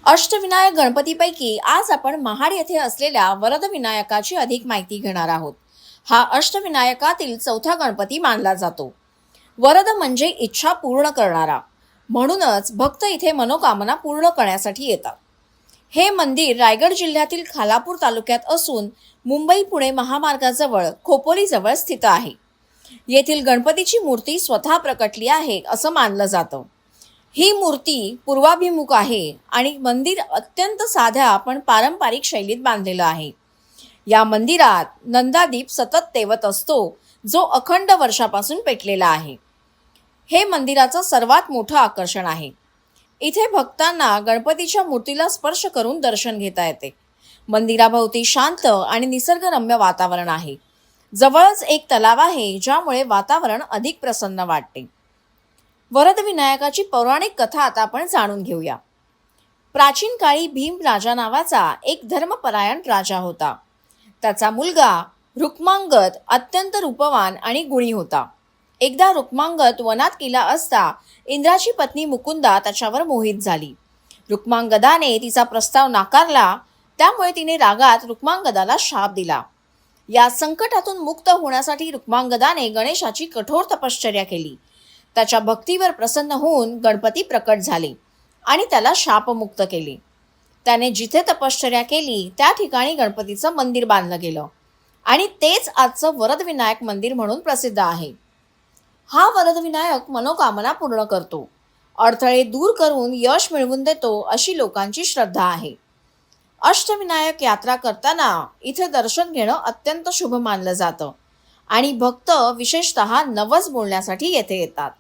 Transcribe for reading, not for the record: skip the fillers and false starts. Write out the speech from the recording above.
अष्टविनायक गणपतीपैकी आज आपण महाड येथे असलेल्या वरदविनायकाची अधिक माहिती घेणार आहोत। हा अष्टविनायकातील चौथा गणपती मानला जातो। वरद म्हणजे इच्छा पूर्ण करणारा, म्हणूनच भक्त इथे मनोकामना पूर्ण करण्यासाठी येतात। हे मंदिर रायगड जिल्ह्यातील खालापूर तालुक्यात असून मुंबई पुणे महामार्गाजवळ खोपोलीजवळ स्थित आहे। येथील गणपतीची मूर्ती स्वतः प्रकटली आहे असं मानलं जातं। ही मूर्ती पूर्वाभिमुख आहे आणि मंदिर अत्यंत साध्या पण पारंपरिक शैलीत बांधलेलं आहे। या मंदिरात नंदादीप सतत तेवत असतो, जो अखंड वर्षापासून पेटलेला आहे। हे मंदिराचं सर्वात मोठं आकर्षण आहे। इथे भक्तांना गणपतीच्या मूर्तीला स्पर्श करून दर्शन घेता येते। मंदिराभोवती शांत आणि निसर्गरम्य वातावरण आहे। जवळच एक तलाव आहे, ज्यामुळे वातावरण अधिक प्रसन्न वाटते। वरदविनायकाची पौराणिक कथा आता आपण जाणून घेऊया। प्राचीन काळी भीम राजा नावाचा एक धर्मपरायण राजा होता। त्याचा मुलगा रुक्मांगद अत्यंत रूपवान आणि गुणी होता। एकदा रुक्मांगद वनात गेला असता इंद्राची पत्नी मुकुंदा त्याच्यावर मोहित झाली। रुक्मांगदाने तिचा प्रस्ताव नाकारला, त्यामुळे तिने रागात रुक्मांगदाला शाप दिला। या संकटातून मुक्त होण्यासाठी रुक्मांगदाने गणेशाची कठोर तपश्चर्या केली। त्याच्या भक्तीवर प्रसन्न होऊन गणपती प्रकट झाले आणि त्याला शापमुक्त केले। त्याने जिथे तपश्चर्या केली त्या ठिकाणी गणपतीचं मंदिर बांधलं गेलं आणि तेच आजचं वरदविनायक मंदिर म्हणून प्रसिद्ध आहे। हा वरदविनायक मनोकामना पूर्ण करतो, अडथळे दूर करून यश मिळवून देतो अशी लोकांची श्रद्धा आहे। अष्टविनायक यात्रा करताना इथे दर्शन घेणं अत्यंत शुभ मानलं जातं आणि भक्त विशेषतः नवस बोलण्यासाठी येथे येतात।